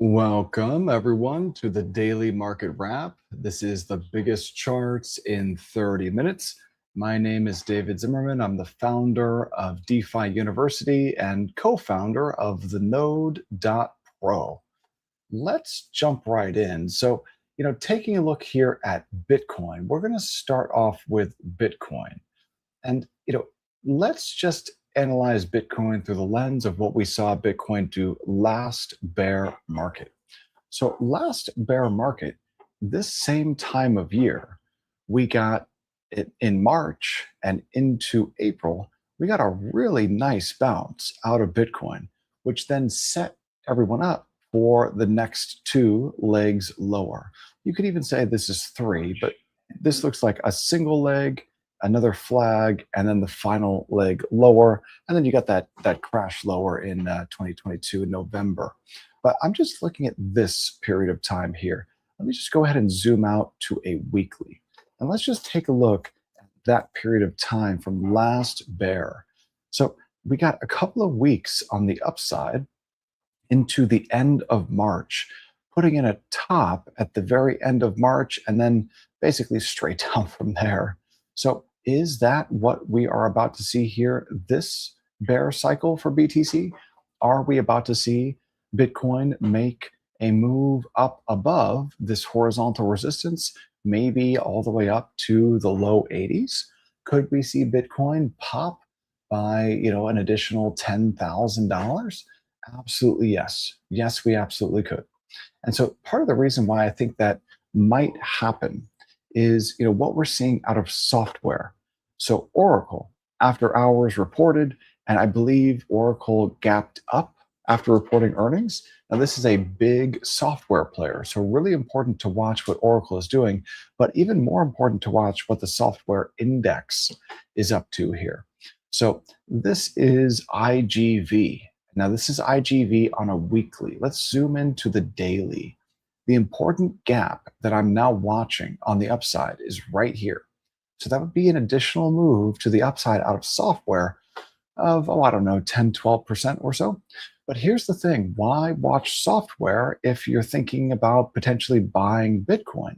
Welcome, everyone, to the daily market wrap. This is the biggest charts in 30 minutes. My name is David Zimmerman. I'm the founder of DeFi University and co founder of the Node.pro. Let's jump right in. So, taking a look here at Bitcoin, we're going to start off with Bitcoin. And, let's just analyze Bitcoin through the lens of what we saw Bitcoin do last bear market. So, last bear market, this same time of year, we got it in March and into April, we got a really nice bounce out of Bitcoin, which then set everyone up for the next two legs lower. You could even say this is three, but this looks like a single leg, another flag, and then the final leg lower. And then you got that crash lower in 2022 in November. But I'm just looking at this period of time here. Let me just go ahead and zoom out to a weekly. And let's just take a look at that period of time from last bear. So we got a couple of weeks on the upside into the end of March, putting in a top at the very end of March and then basically straight down from there. So, is that what we are about to see here this bear cycle for BTC? Are we about to see Bitcoin make a move up above this horizontal resistance, maybe all the way up to the low 80s? Could we see Bitcoin pop by, an additional $10,000? Absolutely, yes. Yes, we absolutely could. And so part of the reason why I think that might happen is, what we're seeing out of software. So Oracle, after hours reported, and I believe Oracle gapped up after reporting earnings. Now, this is a big software player, so really important to watch what Oracle is doing, but even more important to watch what the software index is up to here. So this is IGV. Now, this is IGV on a weekly. Let's zoom into the daily. The important gap that I'm now watching on the upside is right here. So that would be an additional move to the upside out of software of, I don't know, 10, 12% or so. But here's the thing, why watch software if you're thinking about potentially buying Bitcoin?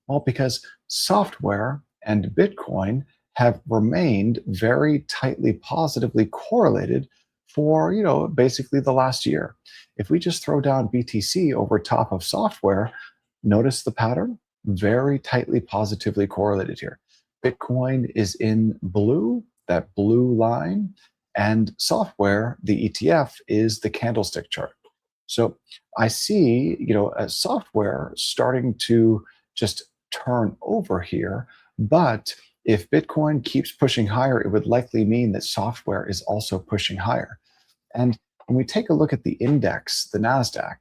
Well, because software and Bitcoin have remained very tightly positively correlated for, basically the last year. If we just throw down BTC over top of software, notice the pattern, very tightly positively correlated here. Bitcoin is in blue, that blue line, and software, the ETF, is the candlestick chart. So I see, a software starting to just turn over here. But if Bitcoin keeps pushing higher, it would likely mean that software is also pushing higher. And when we take a look at the index, the NASDAQ,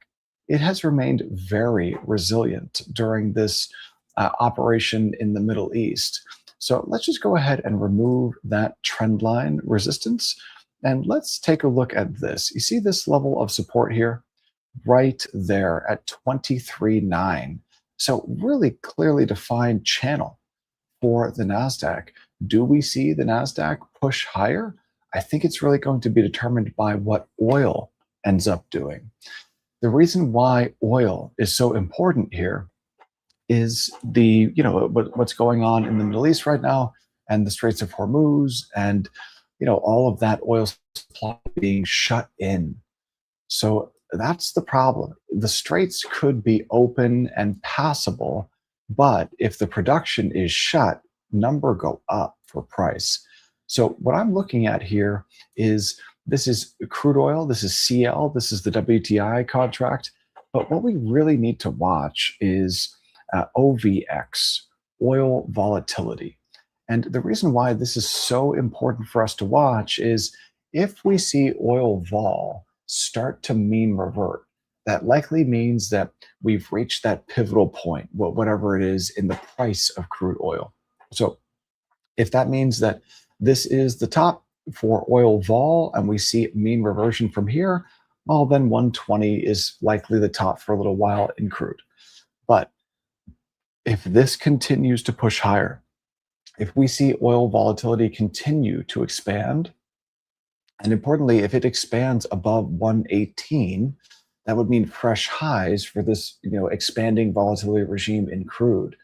it has remained very resilient during this operation in the Middle East. So let's just go ahead and remove that trend line resistance. And let's take a look at this. You see this level of support here? Right there at 23.9. So really clearly defined channel for the NASDAQ. Do we see the NASDAQ push higher? I think it's really going to be determined by what oil ends up doing. The reason why oil is so important here is what's going on in the Middle East right now and the Straits of Hormuz and all of that oil supply being shut in. So that's the problem. The straits could be open and passable, but if the production is shut, number go up for price. So what I'm looking at here is this is crude oil, this is CL, this is the WTI contract. But what we really need to watch is OVX, oil volatility. And the reason why this is so important for us to watch is if we see oil vol start to mean revert, that likely means that we've reached that pivotal point, whatever it is in the price of crude oil. So if that means that this is the top for oil vol and we see mean reversion from here, well, then 120 is likely the top for a little while in crude. But if this continues to push higher, if we see oil volatility continue to expand, and importantly, if it expands above 118, That would mean fresh highs for this, expanding volatility regime in crude.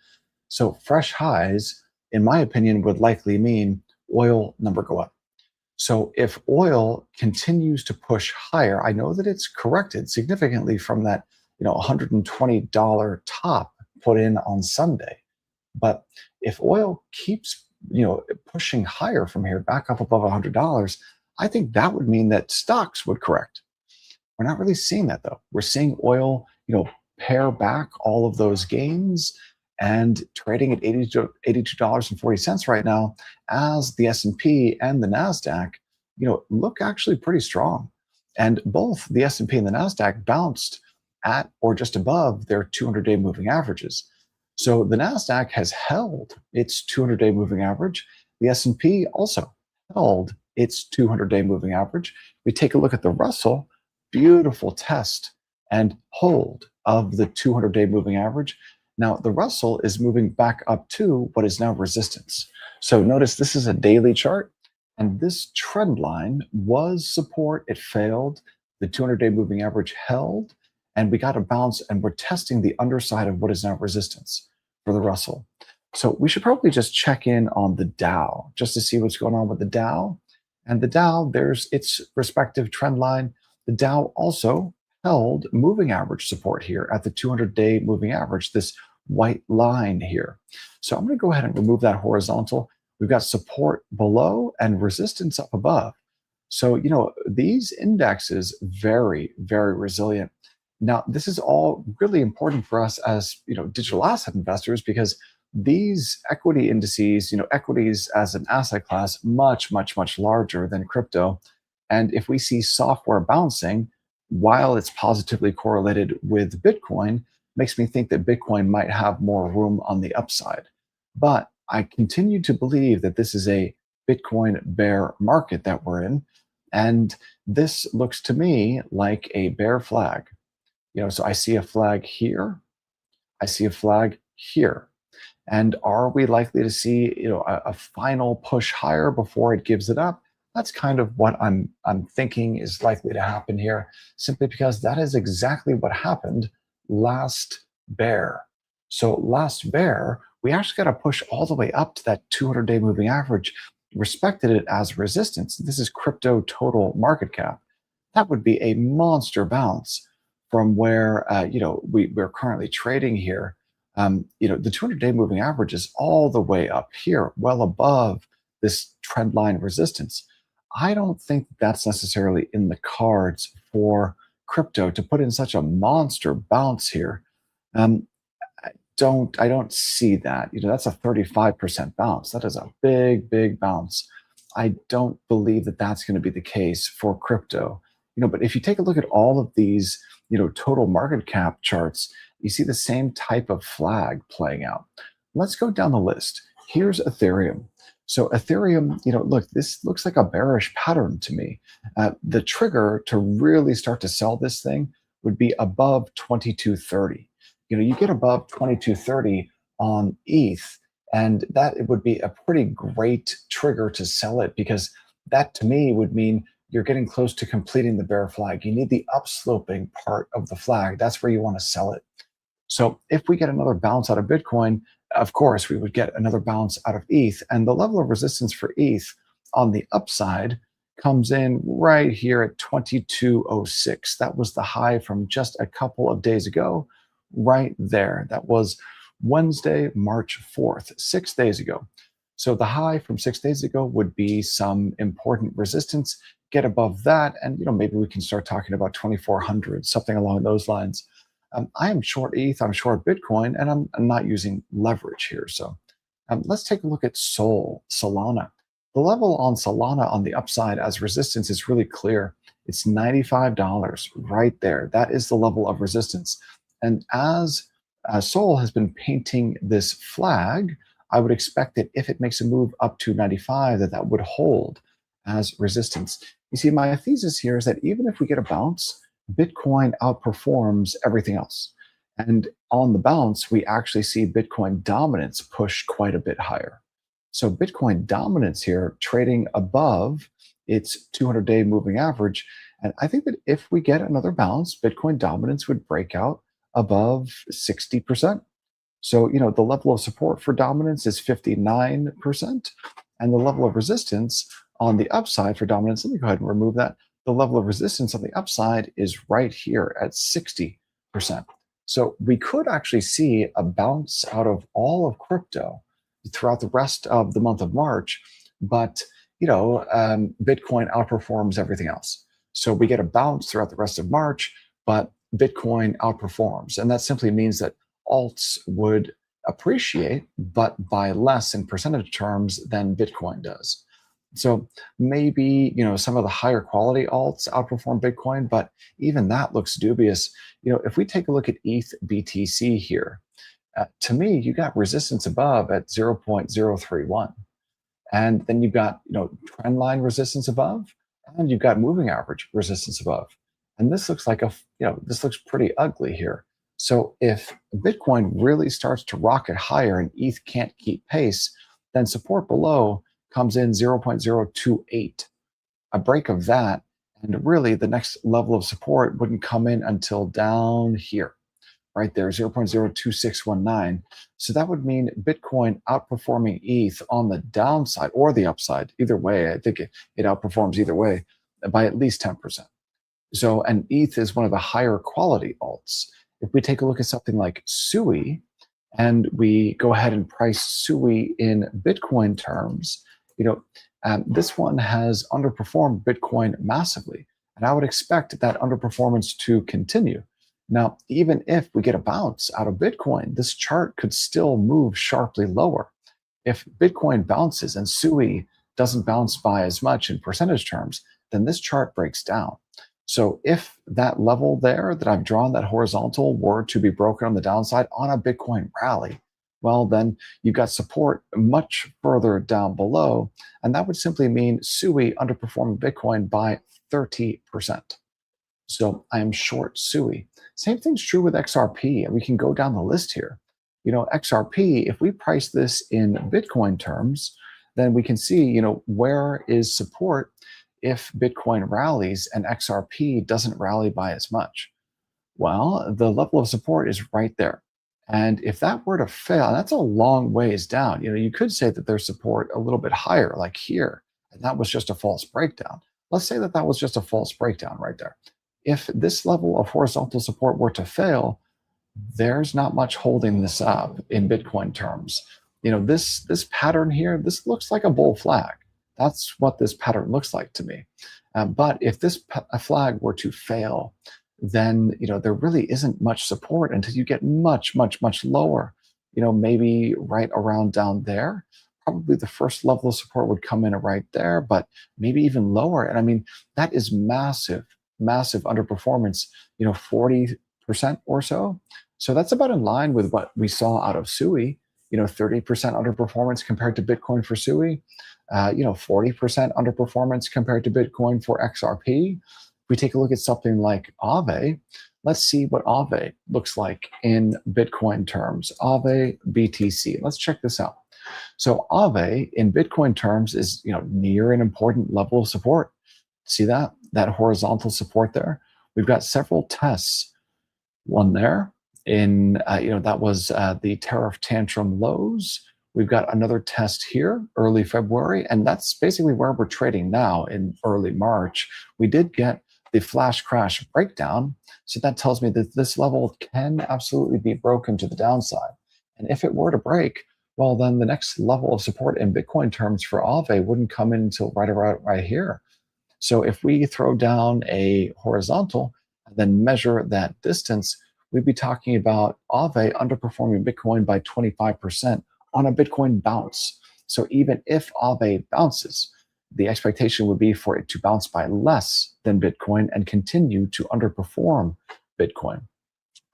So fresh highs, in my opinion, would likely mean oil number go up. So if oil continues to push higher, I know that it's corrected significantly from that, $120 top put in on Sunday. But if oil keeps, pushing higher from here back up above $100, I think that would mean that stocks would correct. We're not really seeing that though. We're seeing oil, pare back all of those gains and trading at $82.40 right now as the S&P and the Nasdaq, look actually pretty strong. And both the S&P and the Nasdaq bounced at or just above their 200-day moving averages. So the Nasdaq has held its 200-day moving average. The S&P also held its 200-day moving average. We take a look at the Russell, beautiful test and hold of the 200-day moving average. Now, the Russell is moving back up to what is now resistance. So notice this is a daily chart, and this trend line was support. It failed. The 200-day moving average held, and we got a bounce, and we're testing the underside of what is now resistance for the Russell. So we should probably just check in on the Dow just to see what's going on with the Dow. And the Dow, there's its respective trend line. The Dow also held moving average support here at the 200-day moving average, this white line here. So I'm going to go ahead and remove that horizontal. We've got support below and resistance up above. So, these indexes very, very resilient. Now, this is all really important for us as, digital asset investors because these equity indices, equities as an asset class, much, much, much larger than crypto. And if we see software bouncing, while it's positively correlated with Bitcoin, makes me think that Bitcoin might have more room on the upside. But I continue to believe that this is a Bitcoin bear market that we're in. And this looks to me like a bear flag. So I see a flag here, I see a flag here. And are we likely to see, a final push higher before it gives it up? That's kind of what I'm thinking is likely to happen here, simply because that is exactly what happened last bear. So last bear, we actually got to push all the way up to that 200-day moving average, respected it as resistance. This is crypto total market cap. That would be a monster bounce from where we're currently trading here. The 200-day moving average is all the way up here, well above this trend line resistance. I don't think that's necessarily in the cards for crypto to put in such a monster bounce here. Um, I don't see that. That's a 35% bounce. That is a big, big bounce. I don't believe that that's going to be the case for crypto. But if you take a look at all of these, total market cap charts, you see the same type of flag playing out. Let's go down the list. Here's Ethereum. So Ethereum, look, this looks like a bearish pattern to me. The trigger to really start to sell this thing would be above 2230. You get above 2230 on ETH, and that it would be a pretty great trigger to sell it because that to me would mean you're getting close to completing the bear flag. You need the upsloping part of the flag. That's where you want to sell it. So if we get another bounce out of Bitcoin, of course, we would get another bounce out of ETH. And the level of resistance for ETH on the upside comes in right here at 2206. That was the high from just a couple of days ago, right there. That was Wednesday, March 4th, 6 days ago. So the high from 6 days ago would be some important resistance. Get above that, and maybe we can start talking about 2400, something along those lines. I am short ETH, I'm short Bitcoin, and I'm not using leverage here. So let's take a look at Solana. The level on Solana on the upside as resistance is really clear. It's $95 right there. That is the level of resistance. And as Sol has been painting this flag, I would expect that if it makes a move up to 95, that would hold as resistance. You see, my thesis here is that even if we get a bounce, Bitcoin outperforms everything else. And on the bounce, we actually see Bitcoin dominance push quite a bit higher. So Bitcoin dominance here trading above its 200-day moving average. And I think that if we get another bounce, Bitcoin dominance would break out above 60%. So, the level of support for dominance is 59%, and the level of resistance on the upside for dominance, let me go ahead and remove that. The level of resistance on the upside is right here at 60%. So we could actually see a bounce out of all of crypto throughout the rest of the month of March, but Bitcoin outperforms everything else. So we get a bounce throughout the rest of March, but Bitcoin outperforms, and that simply means that alts would appreciate, but by less in percentage terms than Bitcoin does. So maybe, some of the higher quality alts outperform Bitcoin, but even that looks dubious. If we take a look at ETH BTC here, to me, you got resistance above at 0.031. And then you've got, trend line resistance above, and you've got moving average resistance above. And this looks like this looks pretty ugly here. So if Bitcoin really starts to rocket higher and ETH can't keep pace, then support below comes in 0.028. A break of that, and really the next level of support wouldn't come in until down here, right there, 0.02619. So that would mean Bitcoin outperforming ETH on the downside or the upside. Either way, I think it outperforms either way by at least 10%. So, and ETH is one of the higher quality alts. If we take a look at something like SUI, and we go ahead and price SUI in Bitcoin terms, this one has underperformed Bitcoin massively. And I would expect that underperformance to continue. Now, even if we get a bounce out of Bitcoin, this chart could still move sharply lower. If Bitcoin bounces and SUI doesn't bounce by as much in percentage terms, then this chart breaks down. So if that level there that I've drawn, that horizontal, were to be broken on the downside on a Bitcoin rally, well, then you've got support much further down below. And that would simply mean SUI underperforming Bitcoin by 30%. So I am short SUI. Same thing's true with XRP. And we can go down the list here. XRP, if we price this in Bitcoin terms, then we can see, where is support if Bitcoin rallies and XRP doesn't rally by as much. Well, the level of support is right there. And if that were to fail, that's a long ways down. You could say that there's support a little bit higher, like here, and that was just a false breakdown. Let's say that was just a false breakdown right there. If this level of horizontal support were to fail, there's not much holding this up in Bitcoin terms. This pattern here, this looks like a bull flag. That's what this pattern looks like to me. But if this flag were to fail, then there really isn't much support until you get much, much, much lower. Maybe right around down there. Probably the first level of support would come in right there, but maybe even lower. And I mean, that is massive, massive underperformance. 40% or so. So that's about in line with what we saw out of SUI. 30% underperformance compared to Bitcoin for SUI. 40% underperformance compared to Bitcoin for XRP. If we take a look at something like Aave, let's see what Aave looks like in Bitcoin terms. Aave BTC. Let's check this out. So Aave in Bitcoin terms is near an important level of support. See that horizontal support there? We've got several tests. One there in that was the tariff tantrum lows. We've got another test here, early February, and that's basically where we're trading now in early March. We did get the flash crash breakdown, so that tells me that this level can absolutely be broken to the downside. And if it were to break, well, then the next level of support in Bitcoin terms for Aave wouldn't come in until right here. So if we throw down a horizontal and then measure that distance, we'd be talking about Aave underperforming Bitcoin by 25% on a Bitcoin bounce. So even if Aave bounces, the expectation would be for it to bounce by less than Bitcoin and continue to underperform Bitcoin.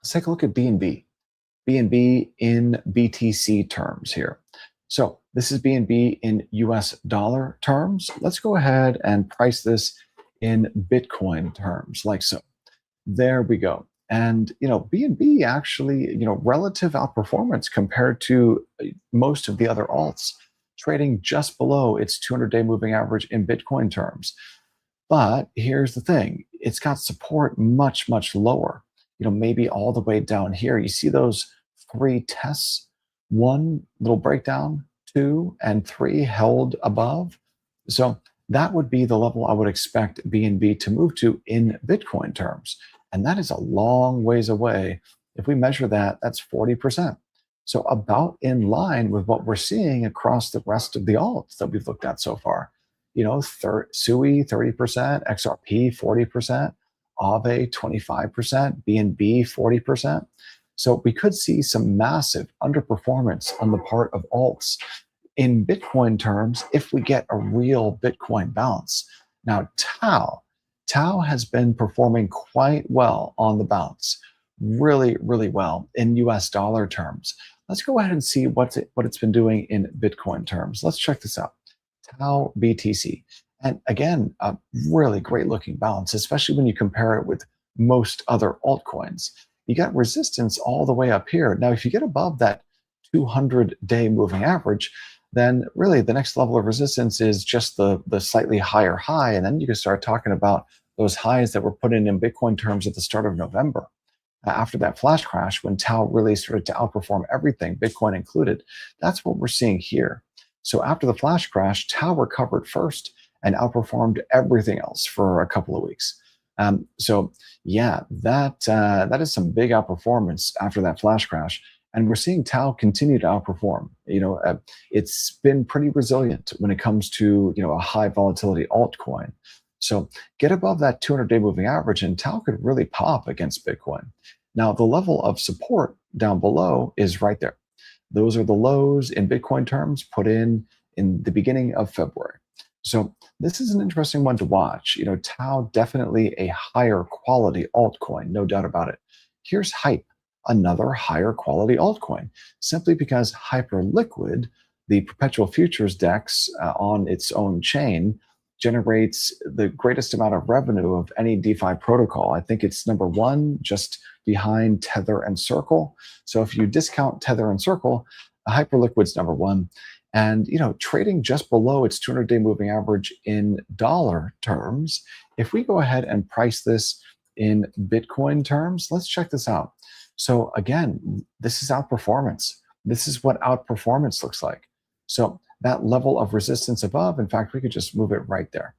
Let's take a look at BNB. BNB in BTC terms here. So this is BNB in US dollar terms. Let's go ahead and price this in Bitcoin terms, like so. There we go. And BNB actually, relative outperformance compared to most of the other alts. trading just below its 200-day moving average in Bitcoin terms. But here's the thing, it's got support much, much lower, maybe all the way down here. You see those three tests, one little breakdown, two and three held above. So that would be the level I would expect BNB to move to in Bitcoin terms. And that is a long ways away. If we measure that, that's 40%. So about in line with what we're seeing across the rest of the alts that we've looked at so far. SUI 30%, XRP 40%, Aave 25%, BNB 40%. So we could see some massive underperformance on the part of alts in Bitcoin terms if we get a real Bitcoin bounce. Now, Tau has been performing quite well on the bounce, really, really well in US dollar terms. Let's go ahead and see what it's been doing in Bitcoin terms. Let's check this out. Tau BTC. And again, a really great looking bounce, especially when you compare it with most other altcoins. You got resistance all the way up here. Now, if you get above that 200-day moving average, then really the next level of resistance is just the slightly higher high. And then you can start talking about those highs that were put in Bitcoin terms at the start of November. After that flash crash, when Tau really started to outperform everything, Bitcoin included, that's what we're seeing here. So after the flash crash, Tau recovered first and outperformed everything else for a couple of weeks. So yeah, that is some big outperformance after that flash crash. And we're seeing Tau continue to outperform. It's been pretty resilient when it comes to a high volatility altcoin. So get above that 200-day moving average and Tau could really pop against Bitcoin. Now, the level of support down below is right there. Those are the lows in Bitcoin terms put in the beginning of February. So this is an interesting one to watch. Tau definitely a higher quality altcoin, no doubt about it. Here's Hype, another higher quality altcoin, simply because Hyperliquid, the perpetual futures DEX on its own chain, generates the greatest amount of revenue of any DeFi protocol. I think it's number one, just behind Tether and Circle. So if you discount Tether and Circle, Hyperliquid's number one. And trading just below its 200-day moving average in dollar terms. If we go ahead and price this in Bitcoin terms, let's check this out. So again, this is outperformance. This is what outperformance looks like. So that level of resistance above, in fact, we could just move it right there.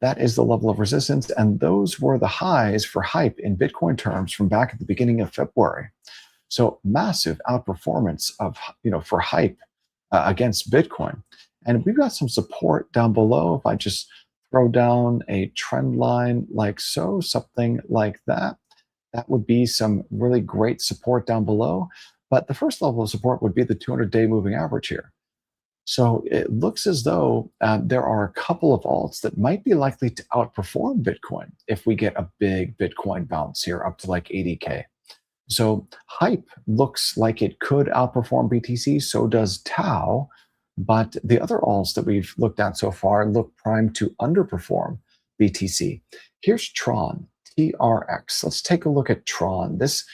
That is the level of resistance. And those were the highs for Hype in Bitcoin terms from back at the beginning of February. So massive outperformance of, for Hype against Bitcoin. And we've got some support down below. If I just throw down a trend line like so, something like that, that would be some really great support down below. But the first level of support would be the 200-day moving average here. So it looks as though there are a couple of alts that might be likely to outperform Bitcoin if we get a big Bitcoin bounce here up to like 80K. So Hype looks like it could outperform BTC, so does Tau, but the other alts that we've looked at so far look primed to underperform BTC. Here's Tron, TRX. Let's take a look at Tron. This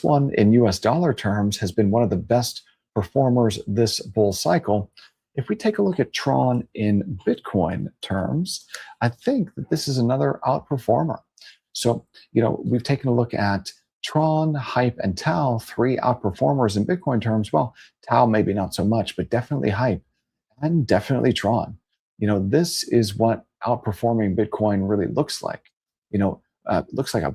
one in US dollar terms has been one of the best performers this bull cycle. If we take a look at Tron in Bitcoin terms, I think that this is another outperformer. So, we've taken a look at Tron, Hype, and Tau, three outperformers in Bitcoin terms. Well, Tau maybe not so much, but definitely Hype and definitely Tron. This is what outperforming Bitcoin really looks like. Looks like a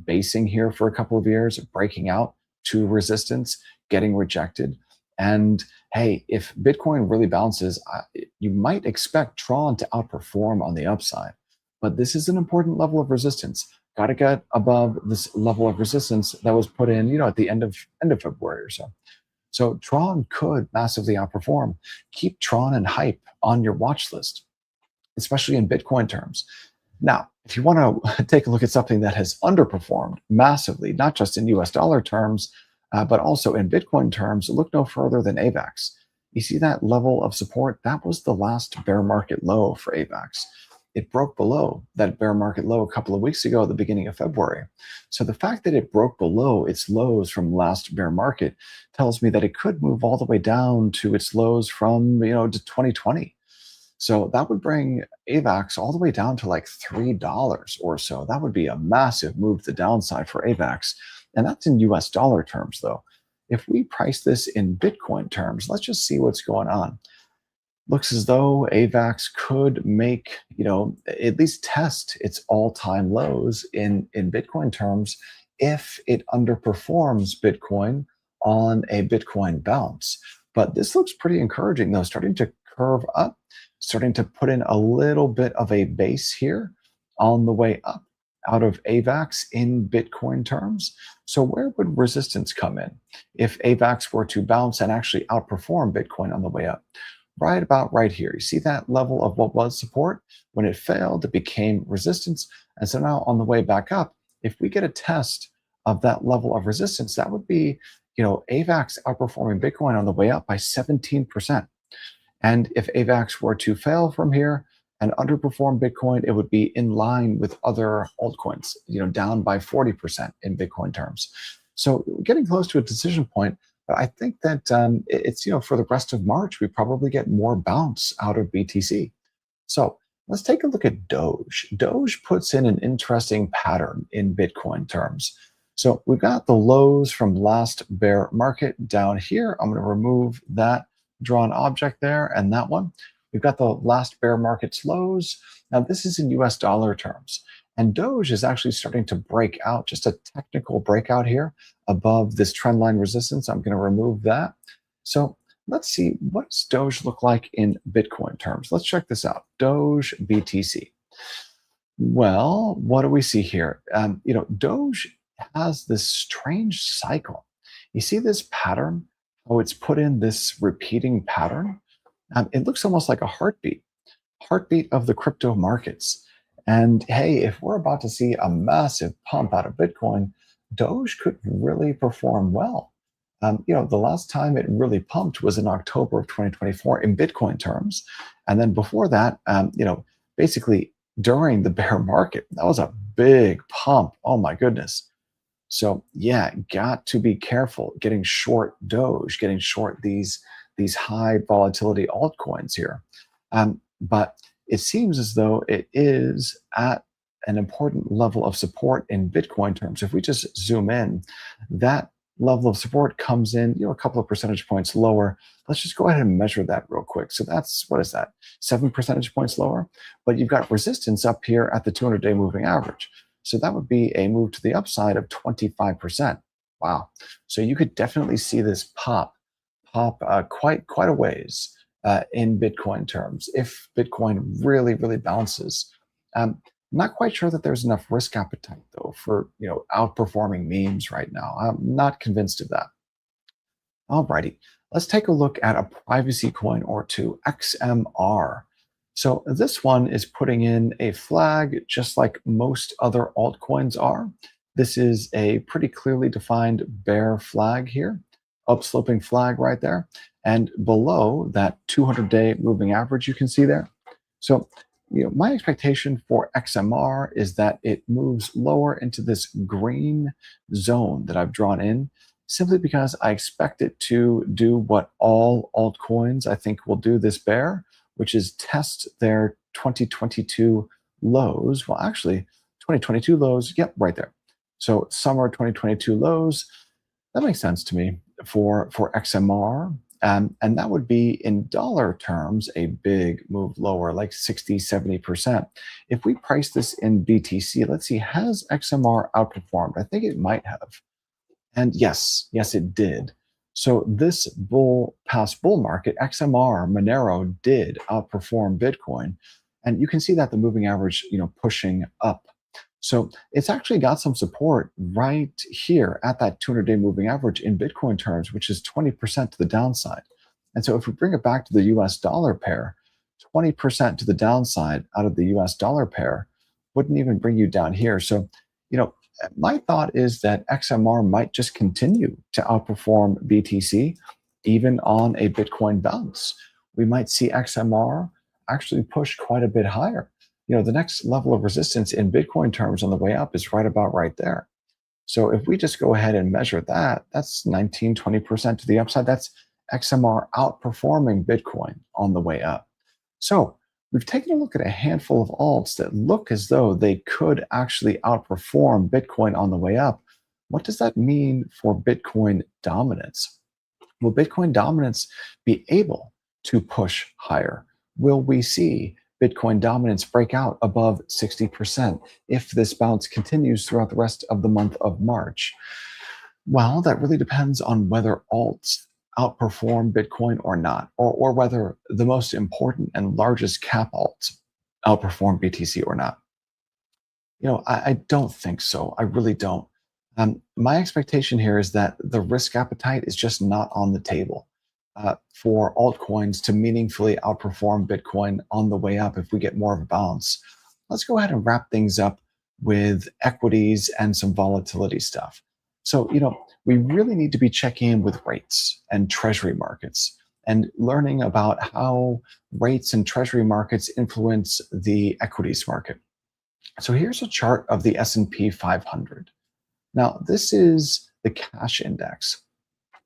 basing here for a couple of years, breaking out to resistance, getting rejected. And hey, if Bitcoin really bounces, you might expect Tron to outperform on the upside. But this is an important level of resistance. Got to get above this level of resistance that was put in, at the end of February or so. So Tron could massively outperform. Keep Tron and Hype on your watch list, especially in Bitcoin terms. Now, if you want to take a look at something that has underperformed massively, not just in US dollar terms, but also in Bitcoin terms, look no further than AVAX. You see that level of support? That was the last bear market low for AVAX. it broke below that bear market low a couple of weeks ago at the beginning of February. So the fact that it broke below its lows from last bear market tells me that it could move all the way down to its lows from, to 2020. So that would bring AVAX all the way down to like $3 or so. That would be a massive move to the downside for AVAX. And that's in US dollar terms, though. If we price this in Bitcoin terms, let's just see what's going on. Looks as though AVAX could make, at least test its all-time lows in Bitcoin terms if it underperforms Bitcoin on a Bitcoin bounce. But this looks pretty encouraging, though, starting to curve up, starting to put in a little bit of a base here on the way up out of AVAX in Bitcoin terms. So where would resistance come in if AVAX were to bounce and actually outperform Bitcoin on the way up? Right about right here. You see that level of what was support? When it failed, it became resistance. And so now on the way back up, if we get a test of that level of resistance, that would be, AVAX outperforming Bitcoin on the way up by 17%. And if AVAX were to fail from here and underperform Bitcoin, it would be in line with other altcoins, down by 40% in Bitcoin terms. So getting close to a decision point. But I think that it's, for the rest of March, we probably get more bounce out of BTC. So let's take a look at Doge. Doge puts in an interesting pattern in Bitcoin terms. So we've got the lows from last bear market down here. I'm going to remove that drawn object there and that one. We've got the last bear market's lows. Now this is in US dollar terms. And Doge is actually starting to break out, just a technical breakout here above this trend line resistance. I'm going to remove that. So let's see, what does Doge look like in Bitcoin terms? Let's check this out. Doge BTC. Well, what do we see here? Doge has this strange cycle. You see this pattern? Oh, it's put in this repeating pattern. It looks almost like a heartbeat of the crypto markets. And hey, if we're about to see a massive pump out of Bitcoin, Doge could really perform well. The last time it really pumped was in October of 2024 in Bitcoin terms. And then before that, basically during the bear market, that was a big pump. Oh my goodness. So yeah, got to be careful getting short Doge, getting short these high volatility altcoins here. But it seems as though it is at an important level of support in Bitcoin terms. If we just zoom in, that level of support comes in, a couple of percentage points lower. Let's just go ahead and measure that real quick. So that's, what is that? 7 percentage points lower. But you've got resistance up here at the 200-day moving average. So that would be a move to the upside of 25%. Wow. So you could definitely see this pop quite a ways in Bitcoin terms if Bitcoin really bounces. I'm not quite sure that there's enough risk appetite though for outperforming memes right now. I'm not convinced of that. Alrighty, let's take a look at a privacy coin or two, XMR. So this one is putting in a flag just like most other altcoins are. This is a pretty clearly defined bear flag here, upsloping flag right there. And below that 200-day moving average you can see there. So my expectation for XMR is that it moves lower into this green zone that I've drawn in, simply because I expect it to do what all altcoins I think will do this bear, which is test their 2022 lows. Well, actually, 2022 lows, yep, right there. So summer 2022 lows, that makes sense to me for XMR. And that would be in dollar terms a big move lower, like 60, 70%. If we price this in BTC, let's see, has XMR outperformed? I think it might have. And yes, it did. So this past bull market, XMR, Monero did outperform Bitcoin. And you can see that the moving average, pushing up. So it's actually got some support right here at that 200-day moving average in Bitcoin terms, which is 20% to the downside. And so if we bring it back to the US dollar pair, 20% to the downside out of the US dollar pair wouldn't even bring you down here. So, my thought is that XMR might just continue to outperform BTC even on a Bitcoin bounce. We might see XMR actually push quite a bit higher. the next level of resistance in Bitcoin terms on the way up is right about right there. So if we just go ahead and measure that, that's 19, 20% to the upside. That's XMR outperforming Bitcoin on the way up. So we've taken a look at a handful of alts that look as though they could actually outperform Bitcoin on the way up. What does that mean for Bitcoin dominance? Will Bitcoin dominance be able to push higher? Will we see Bitcoin dominance break out above 60% if this bounce continues throughout the rest of the month of March? Well, that really depends on whether alts outperform Bitcoin or not, or whether the most important and largest cap alts outperform BTC or not. I don't think so. I really don't. My expectation here is that the risk appetite is just not on the table for altcoins to meaningfully outperform Bitcoin on the way up if we get more of a bounce. Let's go ahead and wrap things up with equities and some volatility stuff. So, we really need to be checking in with rates and treasury markets and learning about how rates and treasury markets influence the equities market. So here's a chart of the S&P 500. Now, this is the cash index.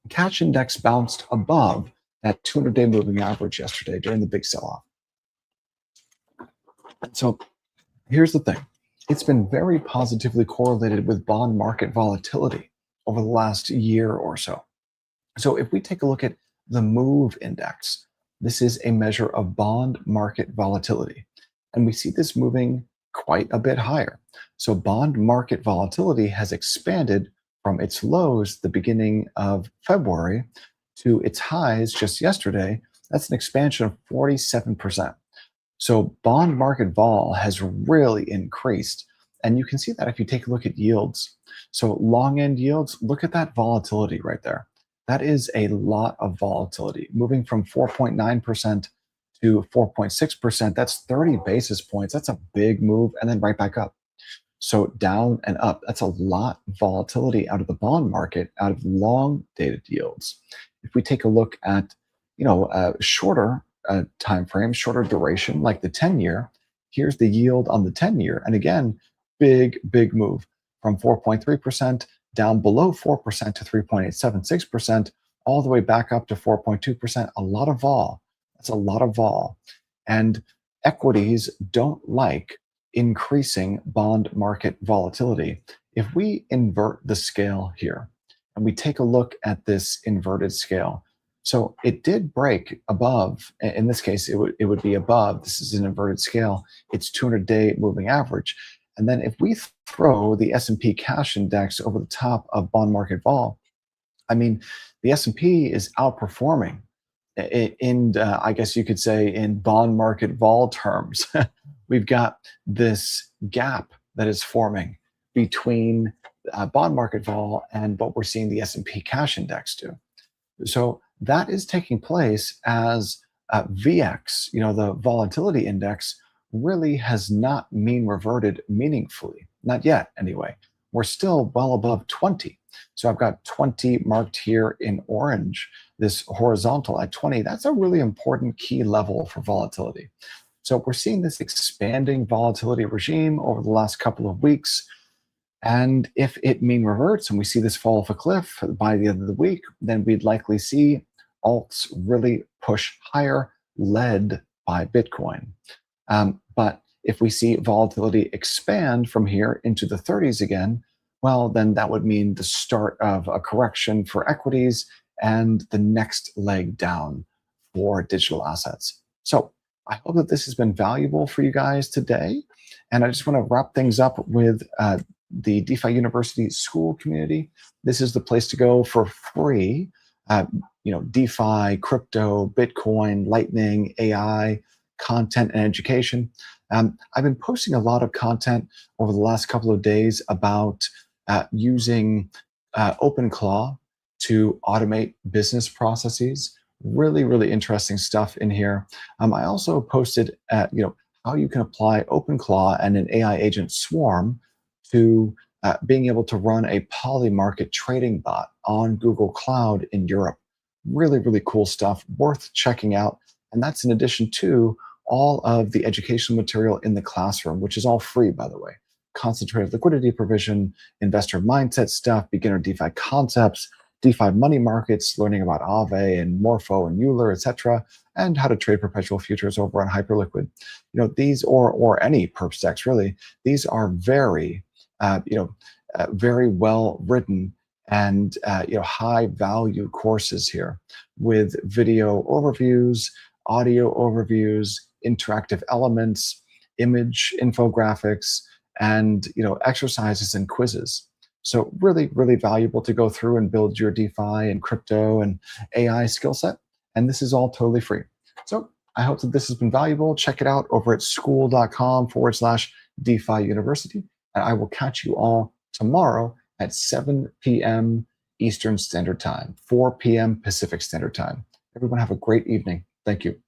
The cash index bounced above that 200-day moving average yesterday during the big sell-off. And so here's the thing. It's been very positively correlated with bond market volatility over the last year or so. So if we take a look at the MOVE index, this is a measure of bond market volatility. And we see this moving quite a bit higher. So bond market volatility has expanded from its lows the beginning of February to its highs just yesterday. That's an expansion of 47%. So bond market vol has really increased. And you can see that if you take a look at yields. So long end yields, look at that volatility right there. That is a lot of volatility, moving from 4.9% to 4.6%. That's 30 basis points. That's a big move, and then right back up. So down and up, that's a lot of volatility out of the bond market, out of long dated yields. If we take a look at, shorter time frame, shorter duration, like the 10-year, here's the yield on the 10-year. And again, big move from 4.3% down below 4% to 3.876%, all the way back up to 4.2%. A lot of vol. That's a lot of vol. And equities don't like increasing bond market volatility. If we invert the scale here and we take a look at this inverted scale, so it did break above, in this case, it would be above, this is an inverted scale, it's 200-day moving average. And then if we throw the S&P cash index over the top of bond market vol, the S&P is outperforming I guess you could say in bond market vol terms. We've got this gap that is forming between bond market vol and what we're seeing the S&P cash index do. So that is taking place as VX, the volatility index, really has not mean reverted meaningfully. Not yet, anyway. We're still well above 20. So I've got 20 marked here in orange, this horizontal at 20. That's a really important key level for volatility. So we're seeing this expanding volatility regime over the last couple of weeks. And if it mean reverts and we see this fall off a cliff by the end of the week, then we'd likely see alts really push higher, led by Bitcoin. But if we see volatility expand from here into the 30s again, well, then that would mean the start of a correction for equities and the next leg down for digital assets. So I hope that this has been valuable for you guys today. And I just want to wrap things up with the DeFi University school community. This is the place to go for free. DeFi, crypto, Bitcoin, Lightning, AI, content, and education. I've been posting a lot of content over the last couple of days about using OpenClaw to automate business processes. Really interesting stuff in here. I also posted how you can apply OpenClaw and an AI agent Swarm to being able to run a polymarket trading bot on Google Cloud in Europe. Really cool stuff, worth checking out. And that's in addition to all of the educational material in the classroom, which is all free, by the way. Concentrated liquidity provision, investor mindset stuff, beginner DeFi concepts, DeFi money markets, learning about Aave and Morpho and Euler, etc., and how to trade perpetual futures over on Hyperliquid. These or any perp stacks really. These are very well written and high value courses here with video overviews, audio overviews, interactive elements, image infographics, and exercises and quizzes. So really, really valuable to go through and build your DeFi and crypto and AI skill set. And this is all totally free. So I hope that this has been valuable. Check it out over at school.com/DeFi University. And I will catch you all tomorrow at 7 p.m. Eastern Standard Time, 4 p.m. Pacific Standard Time. Everyone have a great evening. Thank you.